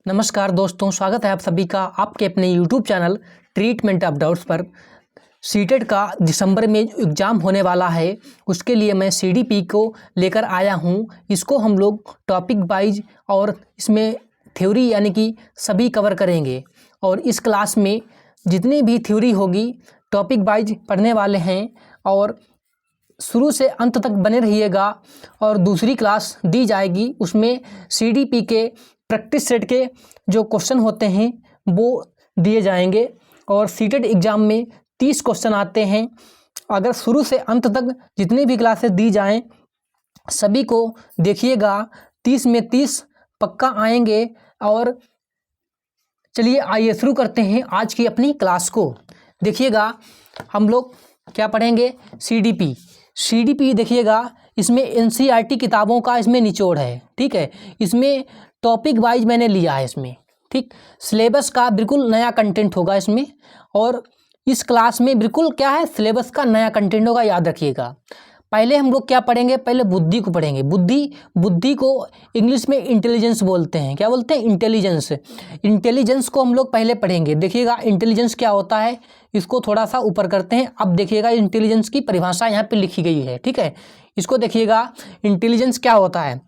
नमस्कार दोस्तों, स्वागत है आप सभी का आपके अपने YouTube channel treatment of doubts पर। सीटेट का दिसंबर में एग्ज़ाम होने वाला है, उसके लिए मैं CDP को लेकर आया हूं। इसको हम लोग टॉपिक वाइज और इसमें थ्योरी यानी कि सभी कवर करेंगे। और इस क्लास में जितनी भी थ्योरी होगी टॉपिक वाइज पढ़ने वाले हैं और शुरू से अंत तक बने रहिएगा। और दूसरी क्लास दी जाएगी, उसमें CDP के प्रैक्टिस सेट के जो क्वेश्चन होते हैं वो दिए जाएंगे। और सीटेट एग्ज़ाम में 30 क्वेश्चन आते हैं। अगर शुरू से अंत तक जितनी भी क्लासेस दी जाएं सभी को देखिएगा, 30 में 30 पक्का आएंगे। और चलिए आइए शुरू करते हैं आज की अपनी क्लास को। देखिएगा हम लोग क्या पढ़ेंगे, CDP देखिएगा, इसमें NCERT किताबों का इसमें निचोड़ है। ठीक है, इसमें टॉपिक वाइज मैंने लिया है इसमें। ठीक, सिलेबस का बिल्कुल नया कंटेंट होगा इसमें। और इस क्लास में बिल्कुल क्या है, सिलेबस का नया कंटेंट होगा, याद रखिएगा। पहले हम लोग क्या पढ़ेंगे, पहले बुद्धि को पढ़ेंगे। बुद्धि को इंग्लिश में इंटेलिजेंस बोलते हैं। क्या बोलते हैं? इंटेलिजेंस को हम लोग पहले पढ़ेंगे। देखिएगा इंटेलिजेंस क्या होता है, इसको थोड़ा सा ऊपर करते हैं। अब देखिएगा इंटेलिजेंस की परिभाषा यहाँ पे लिखी गई है। ठीक है, इसको देखिएगा, इंटेलिजेंस क्या होता है।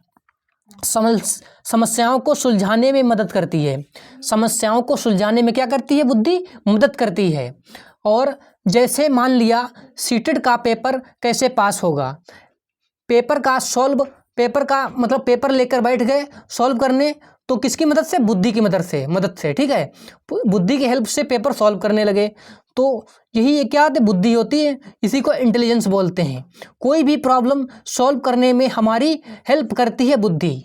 समस्याओं को सुलझाने में मदद करती है। समस्याओं को सुलझाने में क्या करती है? बुद्धि मदद करती है। और जैसे मान लिया सीटेट का पेपर कैसे पास होगा, पेपर का मतलब पेपर लेकर बैठ गए सॉल्व करने, तो किसकी मदद से? बुद्धि की मदद से। ठीक है, बुद्धि की हेल्प से पेपर सॉल्व करने लगे, तो यही क्या होती है? बुद्धि होती है। इसी को इंटेलिजेंस बोलते हैं। कोई भी प्रॉब्लम सॉल्व करने में हमारी हेल्प करती है बुद्धि।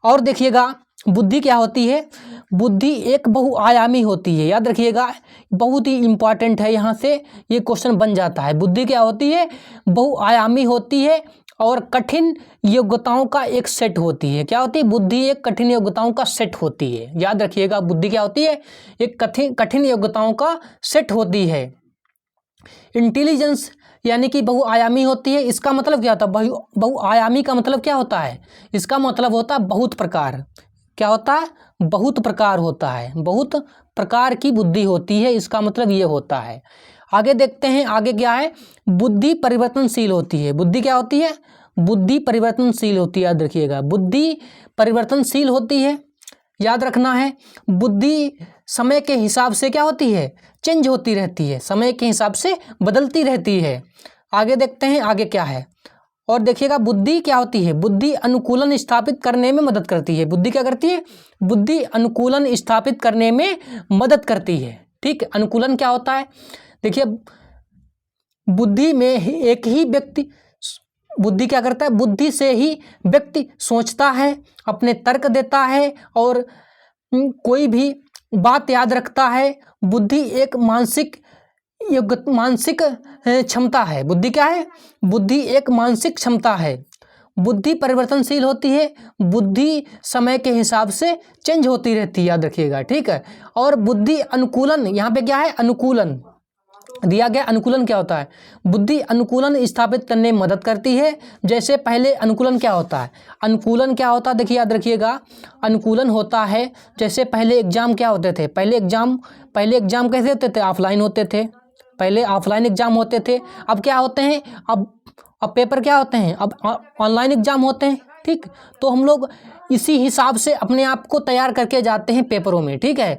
और देखिएगा बुद्धि क्या होती है, बुद्धि एक बहुआयामी होती है। याद रखिएगा, बहुत ही इंपॉर्टेंट है, यहाँ से ये क्वेश्चन बन जाता है। बुद्धि क्या होती है? बहुआयामी होती है और कठिन योग्यताओं का एक सेट होती है। क्या होती है? बुद्धि एक कठिन योग्यताओं का सेट होती है। याद रखिएगा, बुद्धि क्या होती है? एक कठिन योग्यताओं का सेट होती है। इंटेलिजेंस यानी कि बहुआयामी होती है। इसका मतलब क्या होता है? बहुआयामी का मतलब क्या होता है? इसका मतलब होता है बहुत प्रकार। क्या होता है? बहुत प्रकार होता है। बहुत प्रकार की बुद्धि होती है, इसका मतलब ये होता है। आगे देखते हैं, आगे क्या है? बुद्धि परिवर्तनशील होती है। बुद्धि क्या होती है? बुद्धि परिवर्तनशील होती है। याद रखिएगा, बुद्धि परिवर्तनशील होती है, याद रखना है। बुद्धि समय के हिसाब से क्या होती है? चेंज होती रहती है, समय के हिसाब से बदलती रहती है। आगे देखते हैं, आगे क्या है। और देखिएगा बुद्धि क्या होती है? बुद्धि अनुकूलन स्थापित करने में मदद करती है। बुद्धि क्या करती है? बुद्धि अनुकूलन स्थापित करने में मदद करती है। ठीक, अनुकूलन क्या होता है? देखिए बुद्धि में एक ही व्यक्ति, बुद्धि क्या करता है? बुद्धि से ही व्यक्ति सोचता है, अपने तर्क देता है और कोई भी बात याद रखता है। बुद्धि एक मानसिक क्षमता है। बुद्धि क्या है? बुद्धि एक मानसिक क्षमता है। बुद्धि परिवर्तनशील होती है, बुद्धि समय के हिसाब से चेंज होती रहती है, याद रखिएगा। ठीक है, और बुद्धि अनुकूलन, यहाँ पे क्या है? अनुकूलन दिया गया। अनुकूलन क्या होता है? बुद्धि अनुकूलन स्थापित करने में मदद करती है। जैसे पहले अनुकूलन क्या होता है? अनुकूलन क्या होता है? देखिए याद रखिएगा, अनुकूलन होता है जैसे पहले एग्जाम क्या होते थे? पहले एग्जाम कैसे होते थे? ऑफलाइन होते थे। पहले ऑफलाइन एग्जाम होते थे। अब क्या होते हैं? अब पेपर क्या होते हैं? अब ऑनलाइन एग्जाम होते हैं। ठीक, तो हम लोग इसी हिसाब से अपने आप को तैयार करके जाते हैं पेपरों में। ठीक है,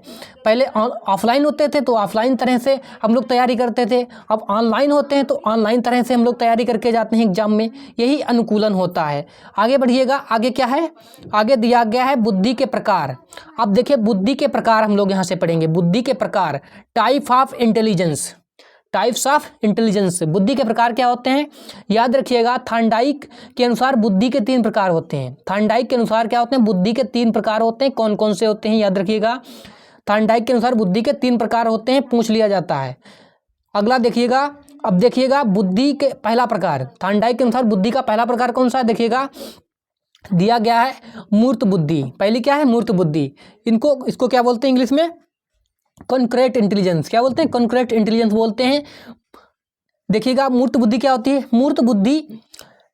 पहले ऑफलाइन होते थे तो ऑफलाइन तरह से हम लोग तैयारी करते थे, अब ऑनलाइन होते हैं तो ऑनलाइन तरह से हम लोग तैयारी करके जाते हैं एग्जाम में। यही अनुकूलन होता है। आगे बढ़िएगा, आगे क्या है? आगे दिया गया है बुद्धि के प्रकार। अब देखिए बुद्धि के प्रकार हम लोग यहाँ से पढ़ेंगे। बुद्धि के प्रकार, टाइप्स ऑफ इंटेलिजेंस। बुद्धि के प्रकार क्या होते हैं? याद रखिएगा, थॉर्नडाइक के अनुसार बुद्धि के 3 प्रकार होते हैं। थॉर्नडाइक के अनुसार क्या होते हैं? बुद्धि के 3 प्रकार होते हैं। कौन कौन से होते हैं? याद रखिएगा, थॉर्नडाइक के अनुसार बुद्धि के 3 प्रकार होते हैं, पूछ लिया जाता है। अगला देखिएगा, अब देखिएगा बुद्धि के पहला प्रकार, थॉर्नडाइक के अनुसार बुद्धि का पहला प्रकार कौन सा है? देखिएगा दिया गया है मूर्त बुद्धि। पहली क्या है? मूर्त बुद्धि। इसको क्या बोलते हैं इंग्लिश में? Concrete intelligence. क्या बोलते हैं? कॉन्क्रीट इंटेलिजेंस बोलते हैं। देखिएगा मूर्त बुद्धि क्या होती है? मूर्त बुद्धि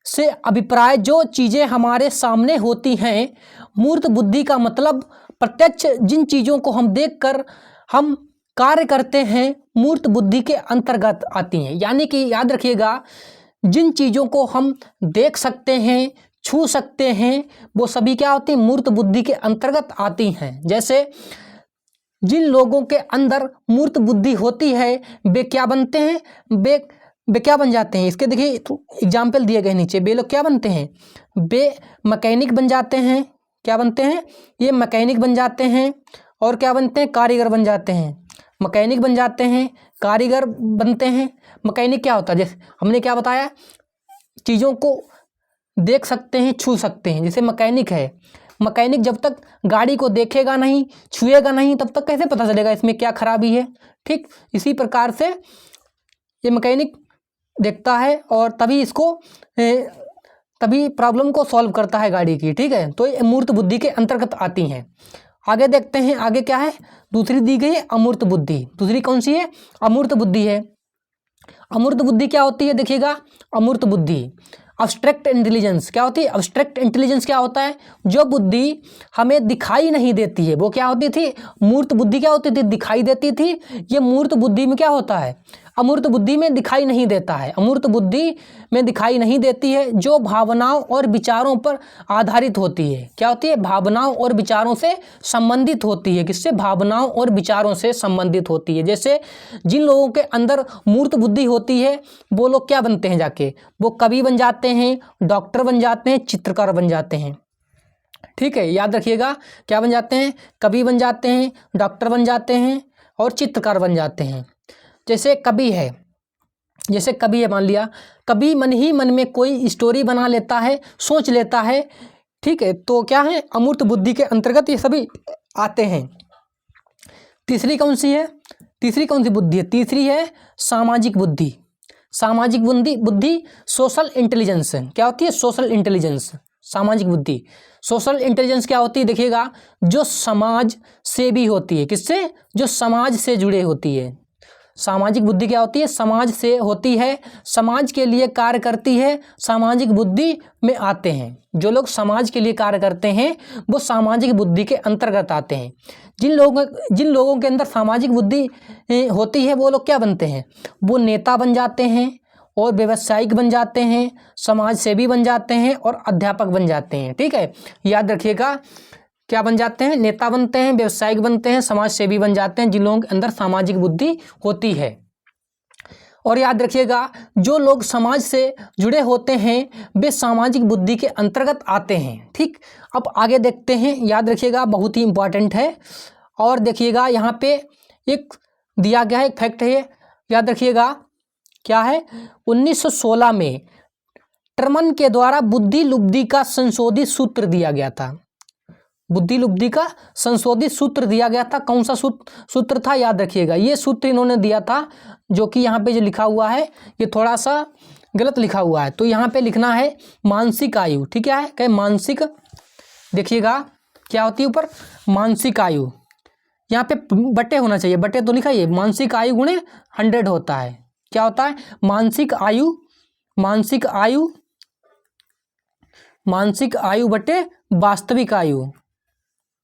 से अभिप्राय जो चीज़ें हमारे सामने होती हैं, मूर्त बुद्धि का मतलब प्रत्यक्ष जिन चीज़ों को हम देखकर हम कार्य करते हैं मूर्त बुद्धि के अंतर्गत आती हैं। यानी कि याद रखिएगा, जिन चीज़ों को हम देख सकते हैं, छू सकते हैं, वो सभी क्या होती हैं, मूर्त बुद्धि के अंतर्गत आती हैं। जैसे जिन लोगों के अंदर मूर्त बुद्धि होती है वे क्या बनते हैं, वे क्या बन जाते हैं, इसके देखिए एग्जाम्पल दिए गए नीचे। वे लोग क्या बनते हैं, वे मैकेनिक बन जाते हैं। क्या बनते हैं, ये मैकेनिक बन जाते हैं। और क्या बनते हैं, कारीगर बन जाते हैं। मैकेनिक बन जाते हैं, कारीगर बनते हैं। मैकेनिक क्या होता है, जैसे हमने क्या बताया, चीज़ों को देख सकते हैं, छू सकते हैं। जैसे मैकेनिक है, मैकेनिक जब तक गाड़ी को देखेगा नहीं, छुएगा नहीं, तब तक कैसे पता चलेगा इसमें क्या खराबी है। ठीक इसी प्रकार से ये मैकेनिक देखता है और तभी प्रॉब्लम को सॉल्व करता है गाड़ी की। ठीक है, तो ये मूर्त बुद्धि के अंतर्गत आती हैं। आगे देखते हैं, आगे क्या है, दूसरी दी गई है अमूर्त बुद्धि। दूसरी कौन सी है, अमूर्त बुद्धि है। अमूर्त बुद्धि क्या होती है, देखिएगा, अमूर्त बुद्धि अब्स्ट्रैक्ट इंटेलिजेंस क्या होती है। अब्स्ट्रैक्ट इंटेलिजेंस क्या होता है, जो बुद्धि हमें दिखाई नहीं देती है वो क्या होती थी, मूर्त बुद्धि क्या होती थी, दिखाई देती थी। ये मूर्त बुद्धि में क्या होता है, अमूर्त बुद्धि में दिखाई नहीं देता है। अमूर्त बुद्धि में दिखाई नहीं देती है, जो भावनाओं और विचारों पर आधारित होती है। क्या होती है, भावनाओं और विचारों से संबंधित होती है। किससे, भावनाओं और विचारों से संबंधित होती है। जैसे जिन लोगों के अंदर मूर्त बुद्धि होती है वो लोग क्या बनते हैं, जाके वो कवि बन जाते हैं, डॉक्टर बन जाते हैं, चित्रकार बन जाते हैं। ठीक है, याद रखिएगा, क्या बन जाते हैं, कवि बन जाते हैं, डॉक्टर बन जाते हैं और चित्रकार बन जाते हैं। जैसे कवि है, मान लिया, कवि मन ही मन में कोई स्टोरी बना लेता है, सोच लेता है। ठीक है, तो क्या है, अमूर्त बुद्धि के अंतर्गत ये सभी आते हैं। तीसरी कौन सी बुद्धि है, तीसरी है सामाजिक बुद्धि। सामाजिक बुद्धि सोशल इंटेलिजेंस क्या होती है, सोशल इंटेलिजेंस, सामाजिक बुद्धि। सोशल इंटेलिजेंस क्या होती है, देखिएगा, जो समाज से भी होती है। किससे, जो समाज से जुड़े होती है। सामाजिक बुद्धि क्या होती है, समाज से होती है, समाज के लिए कार्य करती है, सामाजिक बुद्धि में आते हैं। जो लोग समाज के लिए कार्य करते हैं वो सामाजिक बुद्धि के अंतर्गत आते हैं। जिन लोगों के अंदर सामाजिक बुद्धि होती है वो लोग क्या बनते हैं, वो नेता बन जाते हैं और व्यवसायिक बन जाते हैं, समाज सेवी बन जाते हैं और अध्यापक बन जाते हैं। ठीक है, याद रखिएगा, क्या बन जाते हैं, नेता बनते हैं, व्यवसायिक बनते हैं, समाज सेवी बन जाते हैं, जिन लोगों के अंदर सामाजिक बुद्धि होती है। और याद रखिएगा, जो लोग समाज से जुड़े होते हैं वे सामाजिक बुद्धि के अंतर्गत आते हैं। ठीक, अब आगे देखते हैं, याद रखिएगा, बहुत ही इंपॉर्टेंट है। और देखिएगा, यहाँ पे एक दिया गया है, एक फैक्ट है, याद रखिएगा, क्या है, 1916 में टर्मन के द्वारा बुद्धि लुब्धि का संशोधित सूत्र दिया गया था। बुद्धि लुब्धि का संशोधित सूत्र दिया गया था। कौन सा सूत्र था, याद रखिएगा, ये सूत्र इन्होंने दिया था, जो कि यहाँ पे जो लिखा हुआ है ये थोड़ा सा गलत लिखा हुआ है। तो यहाँ पे लिखना है मानसिक आयु। ठीक है, क्या मानसिक, देखिएगा क्या होती है ऊपर, मानसिक आयु, यहाँ पे बटे होना चाहिए, बटे तो लिखा है, मानसिक आयु गुणे 100 होता है। क्या होता है, मानसिक आयु बटे वास्तविक आयु,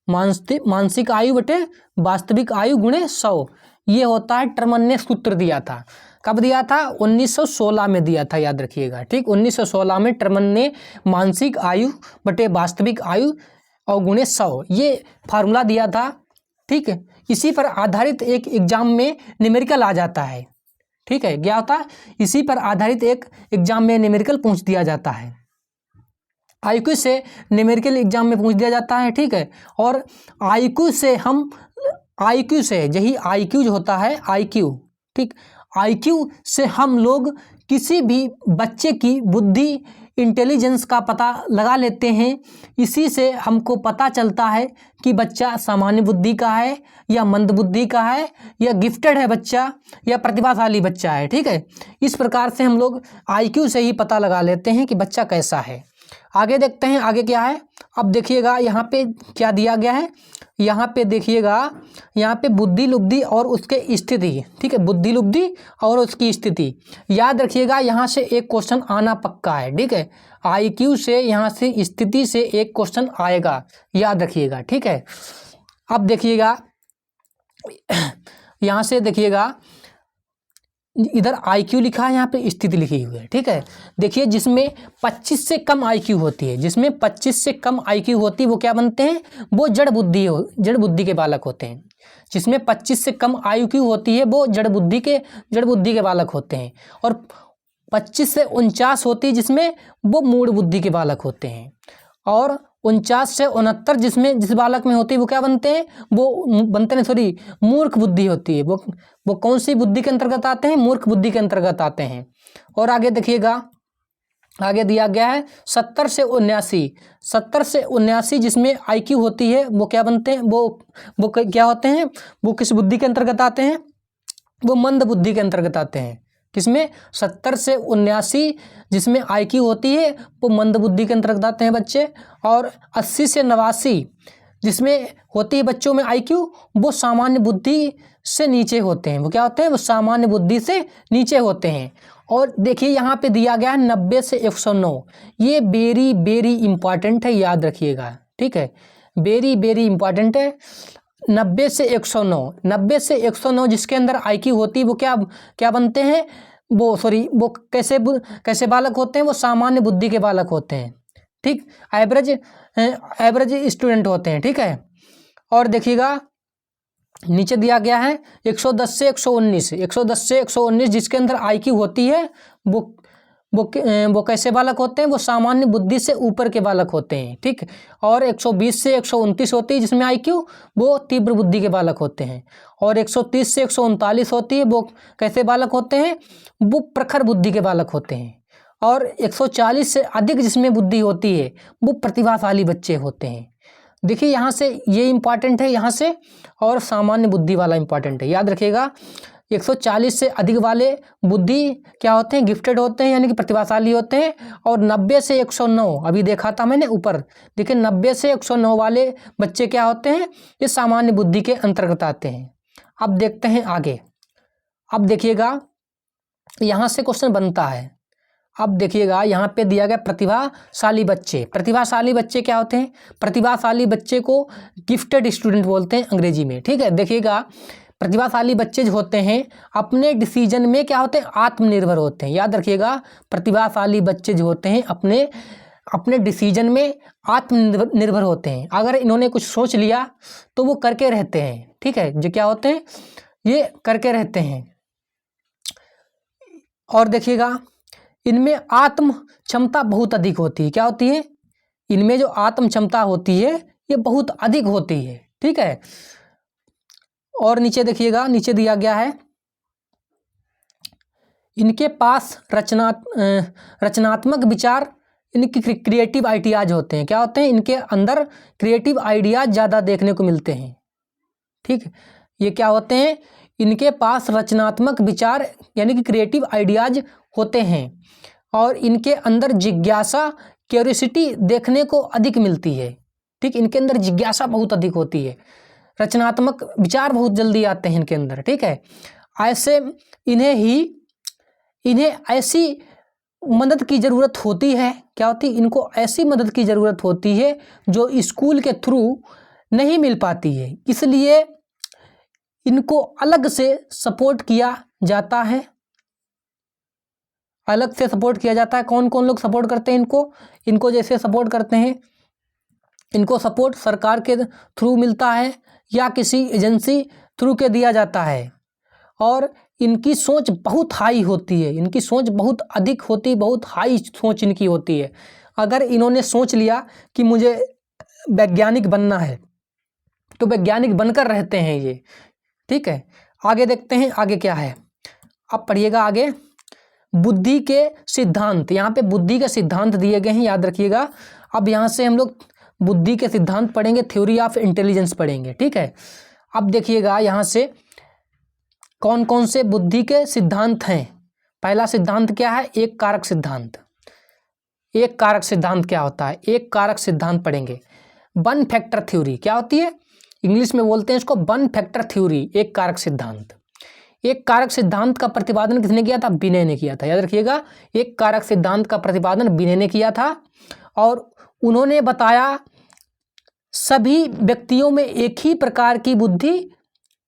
मानसिक आयु बटे वास्तविक आयु गुणे 100, ये होता है। टर्मन ने सूत्र दिया था। कब दिया था, 1916 में दिया था, याद रखिएगा। ठीक, 1916 में टर्मन ने मानसिक आयु बटे वास्तविक आयु और गुणे 100 ये फार्मूला दिया था। ठीक है, इसी पर आधारित एक एग्जाम में न्यूमेरिकल आ जाता है। ठीक है, क्या होता है, इसी पर आधारित एक एग्जाम में न्यूमेरिकल पूछ दिया जाता है। आईक्यू से न्यूमेरिकल एग्जाम में पूछ दिया जाता है। ठीक है, और आईक्यू से यही आईक्यू जो होता है, आईक्यू, ठीक, आईक्यू से हम लोग किसी भी बच्चे की बुद्धि इंटेलिजेंस का पता लगा लेते हैं। इसी से हमको पता चलता है कि बच्चा सामान्य बुद्धि का है या मंद बुद्धि का है, या गिफ्टेड है बच्चा या प्रतिभाशाली बच्चा है। ठीक है, इस प्रकार से हम लोग आईक्यू से ही पता लगा लेते हैं कि बच्चा कैसा है। आगे देखते हैं, आगे क्या है। अब देखिएगा यहाँ पे क्या दिया गया है, यहाँ पे देखिएगा, यहाँ पे बुद्धि लुब्धि और उसके स्थिति। ठीक है, बुद्धि लुब्धि और उसकी स्थिति, याद रखिएगा, यहाँ से एक क्वेश्चन आना पक्का है। ठीक है, आईक्यू से, यहाँ से स्थिति से एक क्वेश्चन आएगा, याद रखिएगा। ठीक है, अब देखिएगा यहाँ से देखिएगा, इधर IQ लिखा है, यहाँ पे स्थिति लिखी हुई है, ठीक है। देखिए जिसमें 25 से कम IQ होती है, जिसमें 25 से कम IQ होती है वो क्या बनते हैं, वो जड़ बुद्धि के बालक होते हैं। जिसमें 25 से कम IQ होती है वो जड़ बुद्धि के बालक होते हैं। और 25 से 49 होती है जिसमें वो मूढ़ बुद्धि के बालक होते हैं। और 49 से 69 जिस बालक में होती है वो क्या बनते हैं, वो बनते हैं सॉरी मूर्ख बुद्धि होती है। वो कौन सी बुद्धि के अंतर्गत आते हैं, मूर्ख बुद्धि के अंतर्गत आते हैं। और आगे देखिएगा, आगे दिया गया है 70 से 79 जिसमें IQ होती है वो क्या बनते हैं, वो क्या होते हैं, वो किस बुद्धि के अंतर्गत आते हैं, वो मंद बुद्धि के अंतर्गत आते हैं। किसमें, 70 से 79 जिसमें IQ होती है वो मंद बुद्धि के अंतर्गत आते हैं बच्चे। और 80 से 89 जिसमें होती है बच्चों में IQ, वो सामान्य बुद्धि से नीचे होते हैं। वो क्या होते हैं, वो सामान्य बुद्धि से नीचे होते हैं। और देखिए यहाँ पे दिया गया है 90 से 109, ये वेरी वेरी इंपॉर्टेंट है, याद रखिएगा, ठीक है, वेरी वेरी इंपॉर्टेंट है। 90 से 109 जिसके अंदर IQ होती है वो क्या बनते हैं, वो कैसे बालक होते हैं, वो सामान्य बुद्धि के बालक होते हैं, ठीक, एवरेज स्टूडेंट होते हैं, ठीक है। और देखिएगा नीचे दिया गया है 110 से 119 जिसके अंदर IQ होती है वो कैसे बालक होते हैं, वो सामान्य बुद्धि से ऊपर के बालक होते हैं, ठीक। और 120 से 129 होती है जिसमें IQ, वो तीव्र बुद्धि के बालक होते हैं। और 130 से 139 होती है, वो कैसे बालक होते हैं, वो प्रखर बुद्धि के बालक होते हैं। और 140 से अधिक जिसमें बुद्धि होती है वो प्रतिभाशाली बच्चे होते हैं। देखिए यहाँ से ये इंपॉर्टेंट है, यहाँ से, और सामान्य बुद्धि वाला इंपॉर्टेंट है, याद रखिएगा। 140 से अधिक वाले बुद्धि क्या होते हैं, गिफ्टेड होते हैं, यानी कि प्रतिभाशाली होते हैं। और 90 से 109 अभी देखा था मैंने ऊपर, देखिए 90 से 109 वाले बच्चे क्या होते हैं, ये सामान्य बुद्धि के अंतर्गत आते हैं। अब देखते हैं आगे। अब देखिएगा यहाँ से क्वेश्चन बनता है। अब देखिएगा यहाँ पे दिया गया प्रतिभाशाली बच्चे क्या होते हैं, प्रतिभाशाली बच्चे को गिफ्टेड स्टूडेंट बोलते हैं अंग्रेजी में, ठीक है। देखिएगा प्रतिभाशाली बच्चे जो होते हैं अपने डिसीजन में क्या होते हैं, आत्मनिर्भर होते हैं, याद रखिएगा। प्रतिभाशाली बच्चे जो होते हैं अपने डिसीजन में आत्मनिर्भर होते हैं। अगर इन्होंने कुछ सोच लिया तो वो करके रहते हैं, ठीक है, जो क्या होते हैं, ये करके रहते हैं। और देखिएगा इनमें आत्म क्षमता बहुत अधिक होती है, क्या होती है, इनमें जो आत्म क्षमता होती है ये बहुत अधिक होती है, ठीक है। और नीचे देखिएगा, नीचे दिया गया है इनके पास रचनात्मक विचार, इनकी क्रिएटिव आइडियाज होते हैं, क्या होते हैं, इनके अंदर क्रिएटिव आइडियाज ज़्यादा देखने को मिलते हैं, ठीक। ये क्या होते हैं, इनके पास रचनात्मक विचार यानी कि क्रिएटिव आइडियाज होते हैं। और इनके अंदर जिज्ञासा, क्यूरियोसिटी देखने को अधिक मिलती है, ठीक, इनके अंदर जिज्ञासा बहुत अधिक होती है, रचनात्मक विचार बहुत जल्दी आते हैं इनके अंदर, ठीक है। ऐसे इन्हें ऐसी मदद की ज़रूरत होती है, क्या होती है, इनको ऐसी मदद की ज़रूरत होती है जो स्कूल के थ्रू नहीं मिल पाती है, इसलिए इनको अलग से सपोर्ट किया जाता है, अलग से सपोर्ट किया जाता है। कौन कौन लोग सपोर्ट करते हैं इनको जैसे सपोर्ट करते हैं, इनको सपोर्ट सरकार के थ्रू मिलता है या किसी एजेंसी थ्रू के दिया जाता है। और इनकी सोच बहुत हाई होती है, इनकी सोच बहुत अधिक होती, बहुत हाई सोच इनकी होती है। अगर इन्होंने सोच लिया कि मुझे वैज्ञानिक बनना है तो वैज्ञानिक बनकर रहते हैं ये, ठीक है। आगे देखते हैं आगे क्या है, अब पढ़िएगा आगे। बुद्धि के सिद्धांत, यहाँ पे बुद्धि के सिद्धांत दिए गए हैं, याद रखिएगा। अब यहाँ से हम लोग बुद्धि के सिद्धांत पढ़ेंगे, थ्योरी ऑफ इंटेलिजेंस पढ़ेंगे, ठीक है। अब देखिएगा यहाँ से कौन कौन से बुद्धि के सिद्धांत हैं। पहला सिद्धांत क्या है, एक कारक सिद्धांत। एक कारक सिद्धांत क्या होता है, एक कारक सिद्धांत पढ़ेंगे। वन फैक्टर थ्योरी क्या होती है, इंग्लिश में बोलते हैं इसको वन फैक्टर थ्योरी, एक कारक सिद्धांत। एक कारक सिद्धांत का प्रतिपादन किसने किया था, बिने ने किया था, याद रखिएगा। एक कारक सिद्धांत का प्रतिपादन बिने ने किया था और उन्होंने बताया सभी व्यक्तियों में एक ही प्रकार की बुद्धि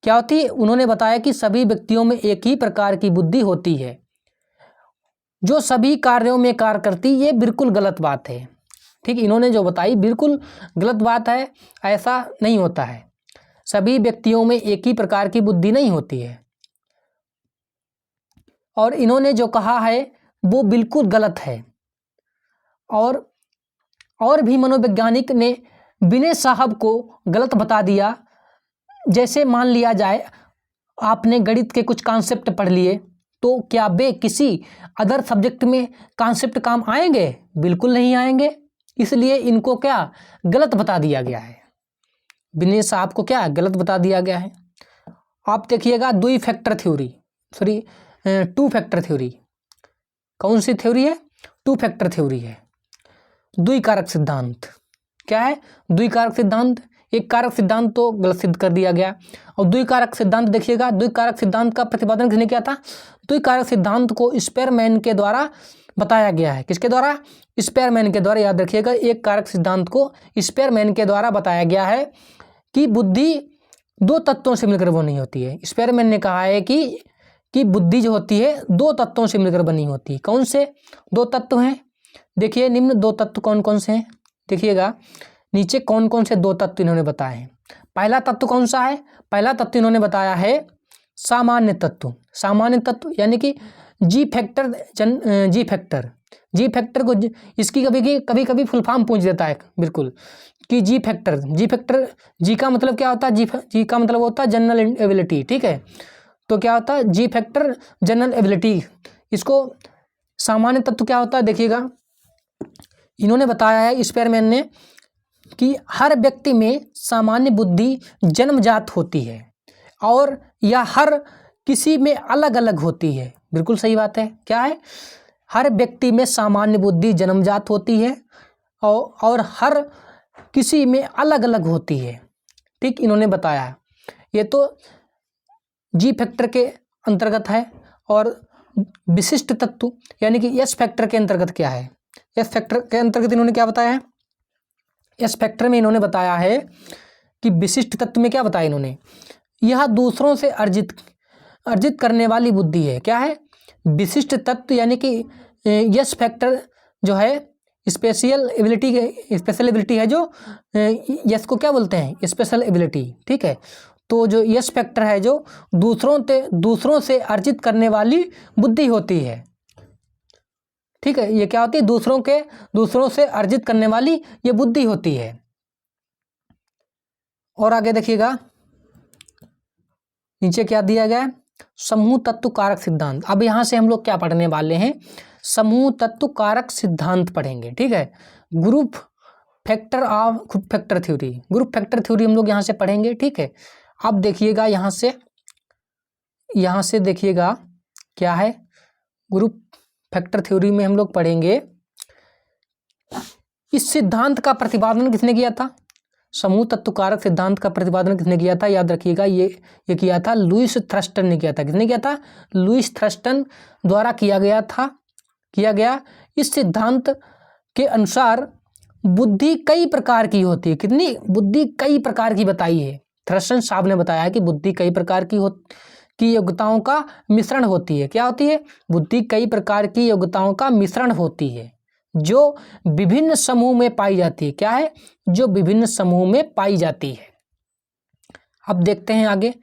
क्या होती है? उन्होंने बताया कि सभी व्यक्तियों में एक ही प्रकार की बुद्धि होती है जो सभी कार्यों में कार्य करती। ये बिल्कुल गलत बात है। ठीक, इन्होंने जो बताई बिल्कुल गलत बात है, ऐसा नहीं होता है। सभी व्यक्तियों में एक ही प्रकार की बुद्धि नहीं होती है, और इन्होंने जो कहा है वो बिल्कुल गलत है। और भी मनोवैज्ञानिक ने विनय साहब को गलत बता दिया। जैसे मान लिया जाए आपने गणित के कुछ कॉन्सेप्ट पढ़ लिए, तो क्या वे किसी अदर सब्जेक्ट में कॉन्सेप्ट काम आएंगे? बिल्कुल नहीं आएंगे। इसलिए इनको क्या गलत बता दिया गया है, विनय साहब को क्या गलत बता दिया गया है। आप देखिएगा टू फैक्टर थ्योरी। कौन सी थ्योरी है? टू फैक्टर थ्योरी है। द्विकारक सिद्धांत क्या है? द्विकारक सिद्धांत। एक कारक सिद्धांत तो गलत सिद्ध कर दिया गया, और द्विकारक सिद्धांत देखिएगा, द्विकारक सिद्धांत का प्रतिपादन किसने किया था? द्विकारक सिद्धांत को स्पेयरमैन के द्वारा बताया गया है। किसके द्वारा? स्पेयरमैन के द्वारा। याद रखिएगा, एक कारक सिद्धांत को स्पेयरमैन के द्वारा बताया गया है कि बुद्धि दो तत्वों से मिलकर बनी होती है। स्पेयरमैन ने कहा है कि बुद्धि जो होती है दो तत्वों से मिलकर बनी होती है। कौन से दो तत्व हैं? देखिए, निम्न दो तत्व कौन कौन से हैं? देखिएगा नीचे कौन कौन से दो तत्व इन्होंने बताए हैं। पहला तत्व कौन सा है? पहला तत्व इन्होंने बताया है सामान्य तत्व। सामान्य तत्व यानी कि जी फैक्टर को इसकी कभी कभी फुल फॉर्म पूछ देता है बिल्कुल, कि जी फैक्टर जी का मतलब क्या होता है? जी का मतलब होता है जनरल एबिलिटी। ठीक है, तो क्या होता है? जी फैक्टर जनरल एबिलिटी। इसको सामान्य तत्व क्या होता है? देखिएगा, इन्होंने बताया है स्पेयरमैन ने कि हर व्यक्ति में सामान्य बुद्धि जन्मजात होती है, और यह हर किसी में अलग अलग होती है। बिल्कुल सही बात है। क्या है? हर व्यक्ति में सामान्य बुद्धि जन्मजात होती है, और हर किसी में अलग अलग होती है। ठीक, इन्होंने बताया। ये तो जी फैक्टर के अंतर्गत है। और विशिष्ट तत्व यानी कि एस फैक्टर के अंतर्गत क्या है? एस फैक्टर के अंतर्गत इन्होंने क्या बताया है? एस फैक्टर में इन्होंने बताया है कि विशिष्ट तत्व में क्या बताया इन्होंने? यह दूसरों से अर्जित करने वाली बुद्धि है। क्या है? विशिष्ट तत्व यानी कि यस फैक्टर जो है स्पेशल एबिलिटी है, जो यस को क्या बोलते हैं? Special ability. ठीक है, तो जो यस फैक्टर है जो दूसरों से अर्जित करने वाली बुद्धि होती है। ठीक है, ये क्या होती है? दूसरों से अर्जित करने वाली ये बुद्धि होती है। और आगे देखिएगा, नीचे क्या दिया गया है? समूह तत्व कारक सिद्धांत। अब यहां से हम लोग क्या पढ़ने वाले हैं? समूह तत्व कारक सिद्धांत पढ़ेंगे। ठीक है, ग्रुप फैक्टर थ्योरी हम लोग यहां से पढ़ेंगे। ठीक है, अब देखिएगा यहां से देखिएगा क्या है? ग्रुप फैक्टर थ्योरी में हम लोग पढ़ेंगे इस सिद्धांत का प्रतिपादन किसने किया था? समूह तत्व कारक सिद्धांत का प्रतिपादन किसने किया था? याद रखिएगा, ये किया था लुईस थ्रस्टन ने किया था। किसने किया था? लुईस थ्रस्टन द्वारा किया गया। इस सिद्धांत के अनुसार बुद्धि कई प्रकार की होती है। कितनी? बुद्धि कई प्रकार की बताई है। थ्रस्टन साहब ने बताया कि बुद्धि कई प्रकार की योग्यताओं का मिश्रण होती है। क्या होती है? बुद्धि कई प्रकार की योग्यताओं का मिश्रण होती है, जो विभिन्न समूह में पाई जाती है। क्या है? जो विभिन्न समूह में पाई जाती है। अब देखते हैं आगे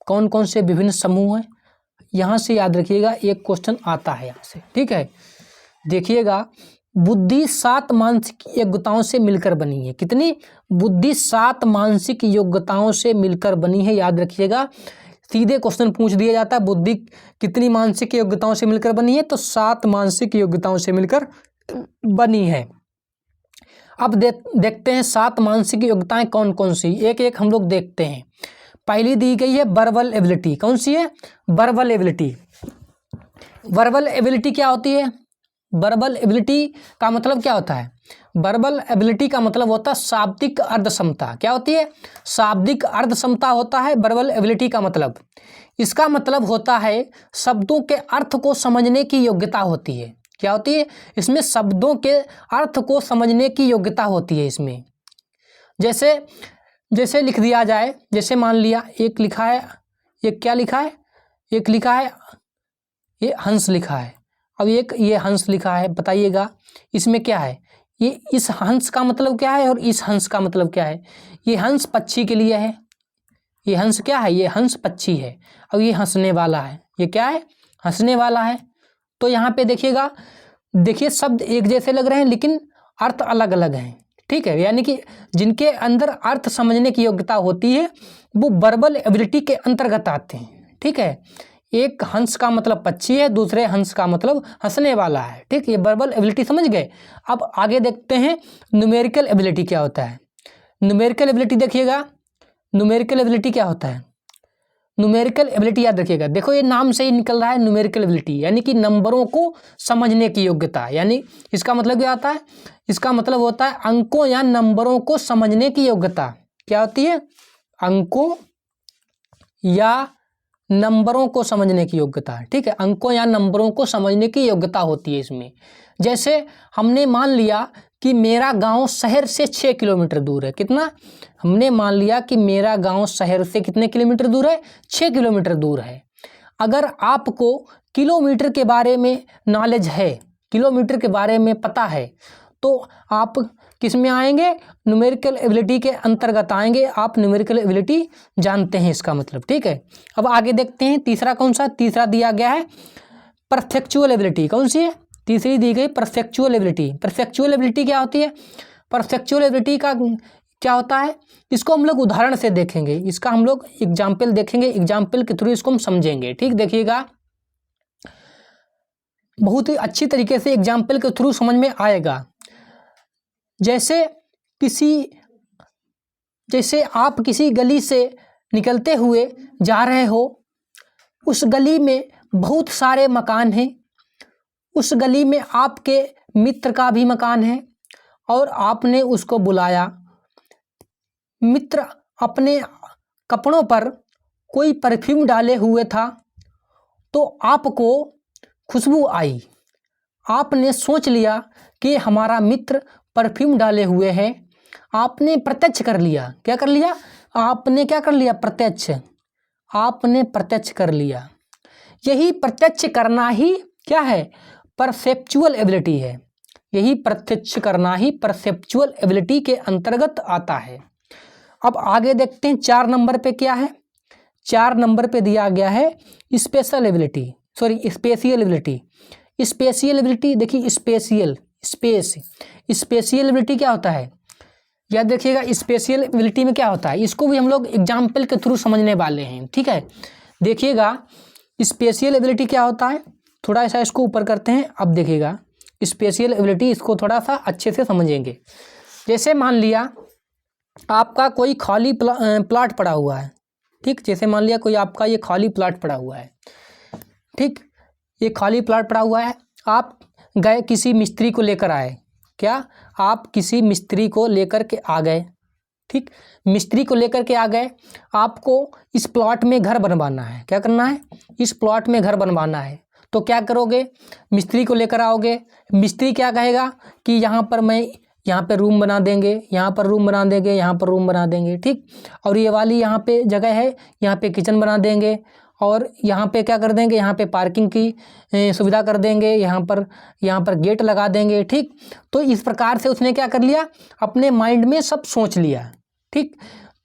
कौन कौन से विभिन्न समूह हैं। यहां से याद रखिएगा, एक क्वेश्चन आता है यहां से। ठीक है, देखिएगा, बुद्धि 7 मानसिक योग्यताओं से मिलकर बनी है। कितनी? बुद्धि 7 मानसिक योग्यताओं से मिलकर बनी है। याद रखिएगा, सीधे क्वेश्चन पूछ दिया जाता है बुद्धि कितनी मानसिक योग्यताओं से मिलकर बनी है, तो 7 मानसिक योग्यताओं से मिलकर बनी है। अब देखते हैं 7 मानसिक योग्यताएं कौन कौन सी, एक एक हम लोग देखते हैं। पहली दी गई है वर्बल एबिलिटी। कौन सी है? Verbal ability. वर्बल एबिलिटी क्या होती है? वर्बल एबिलिटी का मतलब क्या होता है? वर्बल एबिलिटी का मतलब होता है शाब्दिक अर्ध क्षमता। क्या होती है? शाब्दिक अर्ध क्षमता होता है वर्बल एबिलिटी का मतलब। इसका मतलब होता है शब्दों के अर्थ को समझने की योग्यता होती है। क्या होती है? इसमें शब्दों के अर्थ को समझने की योग्यता होती है। इसमें जैसे जैसे लिख दिया जाए, जैसे मान लिया एक लिखा है, एक क्या लिखा है, एक लिखा है ये हंस लिखा है। अब एक ये हंस लिखा है, बताइएगा इसमें क्या है, ये इस हंस का मतलब क्या है और इस हंस का मतलब क्या है। ये हंस पक्षी के लिए है, ये हंस क्या है, ये हंस पक्षी है। अब ये हंसने वाला है, ये क्या है, हंसने वाला है। तो यहाँ पे देखिएगा, देखिए शब्द एक जैसे लग रहे हैं लेकिन अर्थ अलग अलग हैं, ठीक है। यानी कि जिनके अंदर अर्थ समझने की योग्यता होती है वो वर्बल एबिलिटी के अंतर्गत आते हैं, ठीक है। एक हंस का मतलब पक्षी है, दूसरे हंस का मतलब हंसने वाला है, ठीक। ये वर्बल एबिलिटी समझ गए। अब आगे देखते हैं न्यूमेरिकल एबिलिटी क्या होता है। न्यूमेरिकल एबिलिटी देखिएगा, न्यूमेरिकल एबिलिटी क्या होता है। न्यूमेरिकल एबिलिटी याद रखिएगा, देखो ये नाम से ही निकल रहा है न्यूमेरिकल एबिलिटी, यानी कि नंबरों को समझने की योग्यता। यानी इसका मतलब क्या होता है, इसका मतलब होता है अंकों या नंबरों को समझने की योग्यता। क्या होती है, अंकों या नंबरों को समझने की योग्यता, ठीक है। अंकों या नंबरों को समझने की योग्यता होती है इसमें। जैसे हमने मान लिया कि मेरा गांव शहर से 6 किलोमीटर दूर है। कितना, हमने मान लिया कि मेरा गांव शहर से कितने किलोमीटर दूर है, 6 किलोमीटर दूर है। अगर आपको किलोमीटर के बारे में नॉलेज है, किलोमीटर के बारे में पता है, तो आप किस में आएंगे, न्यूमेरिकल एबिलिटी के अंतर्गत आएंगे। आप न्यूमेरिकल एबिलिटी जानते हैं इसका मतलब, ठीक है। अब आगे देखते हैं तीसरा कौन सा, तीसरा दिया गया है परफेक्चुअल एबिलिटी। कौन सी है, तीसरी दी गई परफेक्चुअल एबिलिटी। परफेक्चुअल एबिलिटी क्या होती है, परफेक्चुअल एबिलिटी का क्या होता है, इसको हम लोग उदाहरण से देखेंगे, इसका हम लोग एग्जाम्पल देखेंगे, एग्जाम्पल के थ्रू इसको हम समझेंगे, ठीक। देखिएगा बहुत ही अच्छी तरीके से एग्जाम्पल के थ्रू समझ में आएगा। जैसे आप किसी गली से निकलते हुए जा रहे हो, उस गली में बहुत सारे मकान हैं, उस गली में आपके मित्र का भी मकान है और आपने उसको बुलाया। मित्र अपने कपड़ों पर कोई परफ्यूम डाले हुए था तो आपको खुशबू आई। आपने सोच लिया कि हमारा मित्र परफ्यूम डाले हुए है। आपने प्रत्यक्ष कर लिया, क्या कर लिया, आपने क्या कर लिया, प्रत्यक्ष, आपने प्रत्यक्ष कर लिया। यही प्रत्यक्ष करना ही क्या है, परसेप्चुअल एबिलिटी है। यही प्रत्यक्ष करना ही परसेप्चुअल एबिलिटी के अंतर्गत आता है। अब आगे देखते हैं 4 नंबर पे क्या है। 4 नंबर पे दिया गया है special ability, sorry spatial ability. Spatial ability देखिए, स्पेशियल एबिलिटी क्या होता है, याद रखिएगा। स्पेशियल एबिलिटी में क्या होता है, इसको भी हम लोग एग्जाम्पल के थ्रू समझने वाले हैं, ठीक है। देखिएगा स्पेशियल एबिलिटी क्या होता है, थोड़ा सा इसको ऊपर करते हैं। अब देखिएगा स्पेशियल एबिलिटी, इसको थोड़ा सा अच्छे से समझेंगे। जैसे मान लिया आपका कोई खाली प्लाट पड़ा हुआ है, ठीक। जैसे मान लिया कोई आपका ये खाली प्लाट पड़ा हुआ है, ठीक। ये खाली प्लाट पड़ा हुआ है, आप गए किसी मिस्त्री को लेकर आए। क्या, आप किसी मिस्त्री को लेकर के आ गए, ठीक। मिस्त्री को लेकर के आ गए, आपको इस प्लॉट में घर बनवाना है। क्या करना है, इस प्लॉट में घर बनवाना है। तो क्या करोगे, मिस्त्री को लेकर आओगे। मिस्त्री क्या कहेगा कि यहाँ पर मैं, यहाँ पे रूम बना देंगे, यहाँ पर रूम बना देंगे, यहाँ पर रूम बना देंगे, ठीक। और ये वाली यहाँ पे जगह है, यहाँ पे किचन बना देंगे और यहाँ पे क्या कर देंगे, यहाँ पे पार्किंग की सुविधा कर देंगे, यहाँ पर गेट लगा देंगे, ठीक। तो इस प्रकार से उसने क्या कर लिया, अपने माइंड में सब सोच लिया, ठीक।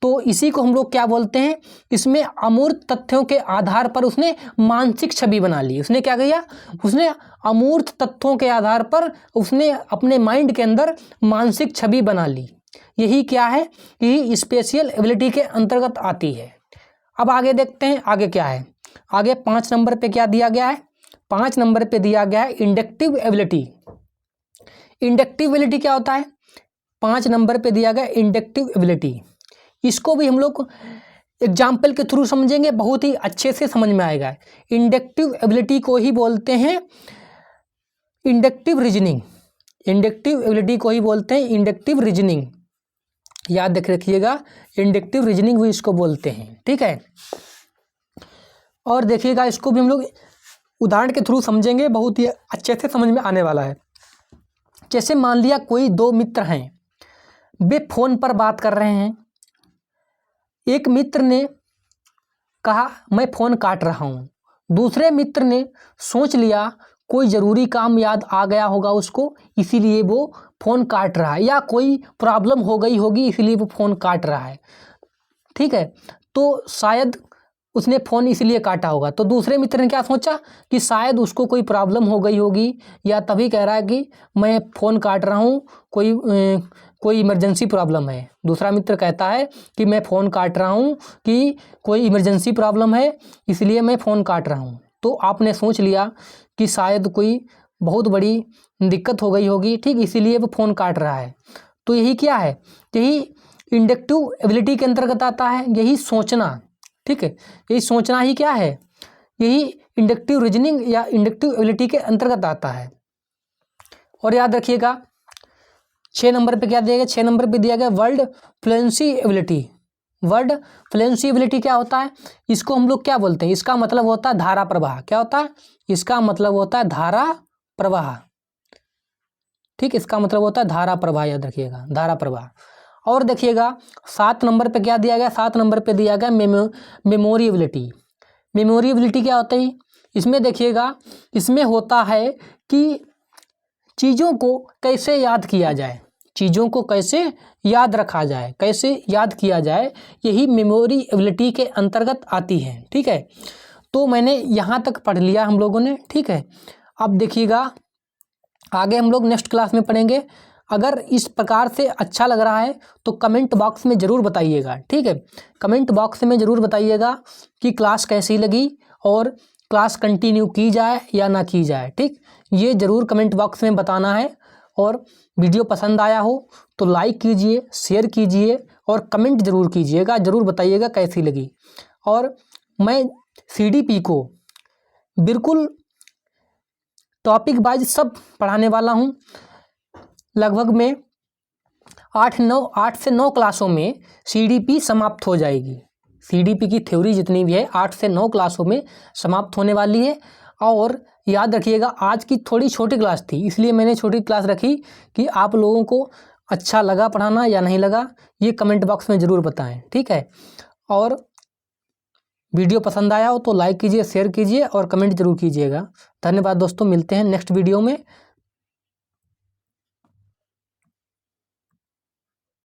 तो इसी को हम लोग क्या बोलते हैं, इसमें अमूर्त तथ्यों के आधार पर उसने मानसिक छवि बना ली। उसने क्या किया, उसने अमूर्त तथ्यों के आधार पर उसने अपने माइंड के अंदर मानसिक छवि बना ली। यही क्या है, यही स्पेशियल एबिलिटी के अंतर्गत आती है। अब आगे देखते हैं आगे क्या है। आगे 5 नंबर पे क्या दिया गया है, 5 नंबर पे दिया गया है इंडक्टिव एबिलिटी। इंडक्टिव एबिलिटी क्या होता है, 5 नंबर पे दिया गया इंडक्टिव एबिलिटी। इसको भी हम लोग एग्जाम्पल के थ्रू समझेंगे, बहुत ही अच्छे से समझ में आएगा। इंडक्टिव एबिलिटी को ही बोलते हैं इंडक्टिव रीजनिंग। इंडक्टिव एबिलिटी को ही बोलते हैं इंडक्टिव रीजनिंग, याद रखिएगा, इंडक्टिव रीजनिंग भी इसको बोलते हैं, ठीक है। और देखिएगा इसको भी हम लोग उदाहरण के थ्रू समझेंगे, बहुत ही अच्छे से समझ में आने वाला है। जैसे मान लिया कोई 2 मित्र हैं, वे फ़ोन पर बात कर रहे हैं। एक मित्र ने कहा मैं फ़ोन काट रहा हूँ। दूसरे मित्र ने सोच लिया कोई ज़रूरी काम याद आ गया होगा उसको, इसीलिए वो फ़ोन काट रहा है, या कोई प्रॉब्लम हो गई होगी इसलिए वो फ़ोन काट रहा है। ठीक है, तो शायद उसने फ़ोन इसलिए काटा होगा। तो दूसरे मित्र ने क्या सोचा कि शायद उसको कोई प्रॉब्लम हो गई होगी, या तभी कह रहा है कि मैं फ़ोन काट रहा हूँ, कोई इमरजेंसी प्रॉब्लम है। दूसरा मित्र कहता है कि मैं फ़ोन काट रहा हूँ कि कोई इमरजेंसी प्रॉब्लम है, इसलिए मैं फ़ोन काट रहा हूँ। तो आपने सोच लिया कि शायद कोई बहुत बड़ी दिक्कत हो गई होगी, ठीक, इसीलिए वो फ़ोन काट रहा है। तो यही क्या है, यही इंडक्टिव एबिलिटी के अंतर्गत आता है, यही सोचना। ठीक है, यही सोचना ही क्या है, यही इंडक्टिव रीजनिंग या इंडक्टिव एबिलिटी के अंतर्गत आता है। और याद रखिएगा 6 नंबर पे क्या दिया गया, 6 नंबर पे दिया गया word fluency ability. Word fluency ability क्या होता है, इसको हम लोग क्या बोलते हैं, इसका मतलब होता है धारा प्रवाह। क्या होता है, इसका मतलब होता है धारा प्रवाह। ठीक, इसका मतलब होता है धारा प्रवाह, याद रखिएगा धारा प्रवाह। और देखिएगा 7 नंबर पे क्या दिया गया, 7 नंबर पे दिया गया मेमोरी एबिलिटी। मेमोरी एबिलिटी क्या होता है, इसमें देखिएगा, इसमें होता है कि चीज़ों को कैसे याद किया जाए, चीज़ों को कैसे याद रखा जाए, कैसे याद किया जाए, यही मेमोरी एबिलिटी के अंतर्गत आती है। ठीक है, तो मैंने यहाँ तक पढ़ लिया हम लोगों ने। ठीक है, अब देखिएगा आगे हम लोग नेक्स्ट क्लास में पढ़ेंगे। अगर इस प्रकार से अच्छा लग रहा है तो कमेंट बॉक्स में ज़रूर बताइएगा। ठीक है, कमेंट बॉक्स में ज़रूर बताइएगा कि क्लास कैसी लगी और क्लास कंटिन्यू की जाए या ना की जाए। ठीक, ये ज़रूर कमेंट बॉक्स में बताना है। और वीडियो पसंद आया हो तो लाइक कीजिए, शेयर कीजिए और कमेंट ज़रूर कीजिएगा, ज़रूर बताइएगा कैसी लगी। और मैं CDP को बिल्कुल टॉपिक वाइज सब पढ़ाने वाला हूँ। लगभग में 8 से 9 क्लासों में CDP समाप्त हो जाएगी। CDP की थ्योरी जितनी भी है 8 से 9 क्लासों में समाप्त होने वाली है। और याद रखिएगा आज की थोड़ी छोटी क्लास थी, इसलिए मैंने छोटी क्लास रखी कि आप लोगों को अच्छा लगा पढ़ाना या नहीं लगा, ये कमेंट बॉक्स में ज़रूर बताएं। ठीक है, और वीडियो पसंद आया हो तो लाइक कीजिए, शेयर कीजिए और कमेंट जरूर कीजिएगा। धन्यवाद दोस्तों, मिलते हैं नेक्स्ट वीडियो में।